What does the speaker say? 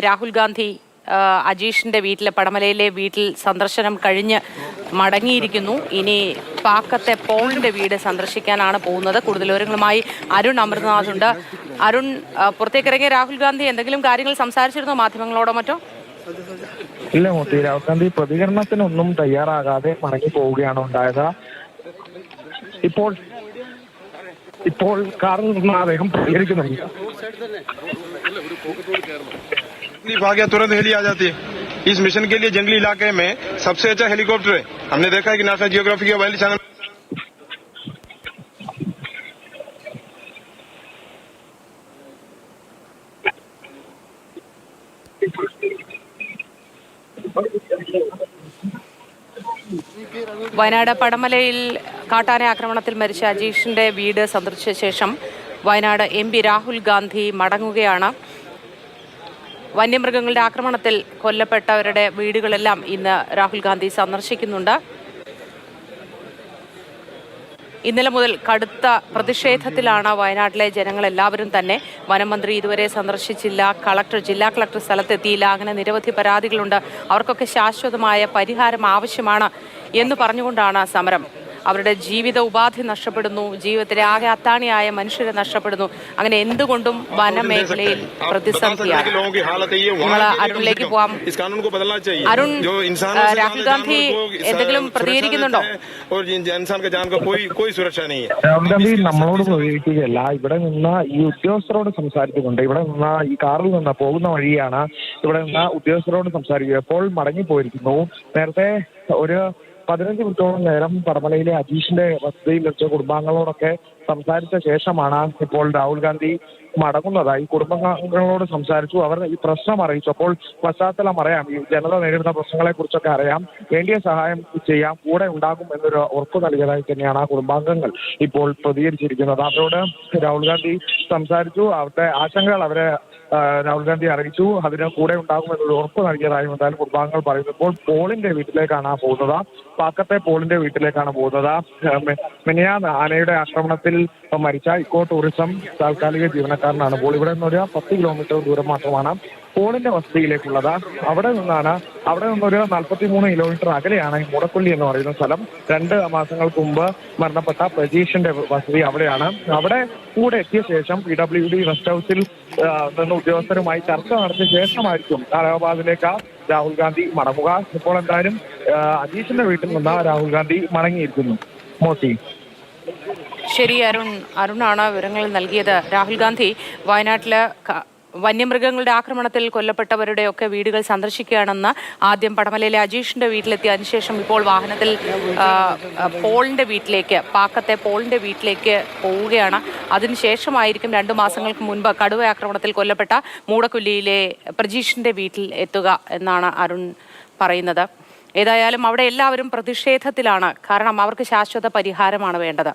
രാഹുൽ ഗാന്ധി അജീഷിന്റെ വീട്ടിലെ പടമലയിലെ വീട്ടിൽ സന്ദർശനം കഴിഞ്ഞ് മടങ്ങിയിരിക്കുന്നു. ഇനി പാക്കത്തെ പോളിന്റെ വീട് സന്ദർശിക്കാനാണ് പോകുന്നത്. കൂടുതൽ വിവരങ്ങളുമായി അരുൺ അമൃതനാഥ് ഉണ്ട്. അരുൺ, പുറത്തേക്കിറങ്ങിയ രാഹുൽ ഗാന്ധി എന്തെങ്കിലും കാര്യങ്ങൾ സംസാരിച്ചിരുന്നോ മാധ്യമങ്ങളോടോ മറ്റോ? ഇല്ല മോത്തി, രാഹുൽ ഗാന്ധി പ്രതികരണത്തിനൊന്നും തയ്യാറാകാതെ മടങ്ങി പോവുകയാണ് ഉണ്ടായത്. ഇപ്പോൾ കാറിൽ നിന്ന് അദ്ദേഹം പ്രതികരിക്കുന്നുണ്ട്. भाग गया तुरंत हेली आ जाती है। इस मिशन के लिए जंगली इलाके में सबसे अच्छा हेलीकॉप्टर है। हमने देखा है कि नासा जियोग्राफी के वाइल्ड चैनल വയനാട് പടമലയിൽ കാട്ടാന ആക്രമണത്തിൽ മരിച്ച അജീഷിന്റെ വീട് സന്ദർശിച്ച ശേഷം വയനാട് MP രാഹുൽ ഗാന്ധി മടങ്ങുകയാണ്. വന്യമൃഗങ്ങളുടെ ആക്രമണത്തിൽ കൊല്ലപ്പെട്ടവരുടെ വീടുകളെല്ലാം ഇന്ന് രാഹുൽ ഗാന്ധി സന്ദർശിക്കുന്നുണ്ട്. ഇന്നലെ മുതൽ കടുത്ത പ്രതിഷേധത്തിലാണ് വയനാട്ടിലെ ജനങ്ങളെല്ലാവരും തന്നെ. വനമന്ത്രി ഇതുവരെ സന്ദർശിച്ചില്ല, ജില്ലാ കളക്ടർ സ്ഥലത്തെത്തിയില്ല, അങ്ങനെ നിരവധി പരാതികളുണ്ട്. അവർക്കൊക്കെ ശാശ്വതമായ പരിഹാരം ആവശ്യമാണ് എന്ന് പറഞ്ഞുകൊണ്ടാണ് സമരം. അവരുടെ ജീവിത ഉപാധി നഷ്ടപ്പെടുന്നു, ജീവിതത്തിലെ ആകെ അത്താണിയായ മനുഷ്യരെ നഷ്ടപ്പെടുന്നു. അങ്ങനെ എന്തുകൊണ്ടും വനമേഖലയിൽ പ്രതിസന്ധിയാണ്. നമ്മൾ അരുണിലേക്ക് പോവാം. അരുൺ, രാഹുൽ ഗാന്ധി എന്തെങ്കിലും പ്രതികരിക്കുന്നുണ്ടോ? രാഹുൽ ഗാന്ധി നമ്മളോട് പ്രതികരിക്കുകയല്ല, ഇവിടെ നിന്ന് ഈ ഉദ്യോഗസ്ഥരോട് സംസാരിക്കുന്നുണ്ട്. ഇവിടെ നിന്ന് ഈ കാറിൽ നിന്ന് പോകുന്ന വഴിയാണ് ഇവിടെ നിന്ന് ഉദ്യോഗസ്ഥരോട് സംസാരിക്കുക. ഇപ്പോൾ മടങ്ങിപ്പോയിരിക്കുന്നു. നേരത്തെ ഒരു 15 മിനിറ്റോളം നേരം പടമലയിലെ അജീഷിന്റെ വസതിയിൽ വെച്ച കുടുംബാംഗങ്ങളോടൊക്കെ സംസാരിച്ച ശേഷമാണ് ഇപ്പോൾ രാഹുൽ ഗാന്ധി മടങ്ങുന്നതായി. കുടുംബാംഗങ്ങളോട് സംസാരിച്ചു, അവർ ഈ പ്രശ്നം അറിയിച്ചു. അപ്പോൾ പശ്ചാത്തലം അറിയാം, ഈ ജനത നേരിടുന്ന പ്രശ്നങ്ങളെ കുറിച്ചൊക്കെ അറിയാം, വേണ്ടിയ സഹായം ചെയ്യാം, കൂടെ ഉണ്ടാകും എന്നൊരു ഉറപ്പ് നൽകിയതായി തന്നെയാണ് ആ കുടുംബാംഗങ്ങൾ ഇപ്പോൾ പ്രതികരിച്ചിരിക്കുന്നത്. അവരോട് രാഹുൽ ഗാന്ധി സംസാരിച്ചു, അവരുടെ ആശങ്കകൾ രാഹുൽ ഗാന്ധി അറിയിച്ചു, അതിന് കൂടെ ഉണ്ടാകുമെന്നൊരു ഉറപ്പ് നൽകിയതായും എന്തായാലും കുടുംബാംഗങ്ങൾ പറയുന്നു. ഇപ്പോൾ പോളിന്റെ വീട്ടിലേക്കാണ് പോകുന്നത്, പാക്കത്തെ പോളിന്റെ വീട്ടിലേക്കാണ് പോകുന്നത്. മിനിയാന്ന് ആനയുടെ ആക്രമണത്തിൽ മരിച്ച ഇക്കോ ടൂറിസം താൽക്കാലിക ജീവനക്കാരനാണ് പോൾ. ഇവിടെ നിന്നൊരു 10 കിലോമീറ്റർ ദൂരം മാത്രമാണ് പോളിന്റെ വസതിയിലേക്കുള്ളത്. അവിടെ നിന്നൊരു 43 കിലോമീറ്റർ അകലെയാണ് മൂടക്കൊല്ലി എന്ന് പറയുന്ന സ്ഥലം. 2 മാസങ്ങൾക്ക് മുമ്പ് മരണപ്പെട്ട പ്രജീഷിന്റെ വസതി അവിടെയാണ്. അവിടെ കൂടെ എത്തിയ ശേഷം PWD റെസ്റ്റ് ഹൗസിൽ നിന്ന് ഉദ്യോഗസ്ഥരുമായി ചർച്ച നടത്തിയ ശേഷമായിരിക്കും അലഹാബാദിലേക്ക് രാഹുൽ ഗാന്ധി മടങ്ങുക. ഇപ്പോൾ എന്തായാലും അജീഷിന്റെ വീട്ടിൽ നിന്ന് രാഹുൽ ഗാന്ധി മടങ്ങിയിരിക്കുന്നു. മോത്തി. ശരി, അരുണാണ് വിവരങ്ങൾ നൽകിയത്. രാഹുൽ ഗാന്ധി വയനാട്ടില് വന്യമൃഗങ്ങളുടെ ആക്രമണത്തിൽ കൊല്ലപ്പെട്ടവരുടെയൊക്കെ വീടുകൾ സന്ദർശിക്കുകയാണെന്ന് ആദ്യം പടമലയിലെ അജീഷിന്റെ വീട്ടിലെത്തി, അതിനുശേഷം ഇപ്പോൾ വാഹനത്തിൽ പോളിന്റെ വീട്ടിലേക്ക്, പാക്കത്തെ പോളിന്റെ വീട്ടിലേക്ക് പോവുകയാണ്. അതിനുശേഷമായിരിക്കും 2 മാസങ്ങൾക്ക് മുൻപ് കടുവ ആക്രമണത്തിൽ കൊല്ലപ്പെട്ട മൂടക്കൊല്ലിയിലെ പ്രജീഷിന്റെ വീട്ടിൽ എത്തുക എന്നാണ് അരുൺ പറയുന്നത്. ഏതായാലും അവിടെ എല്ലാവരും പ്രതിഷേധത്തിലാണ്, കാരണം അവർക്ക് ശാശ്വത പരിഹാരമാണ് വേണ്ടത്.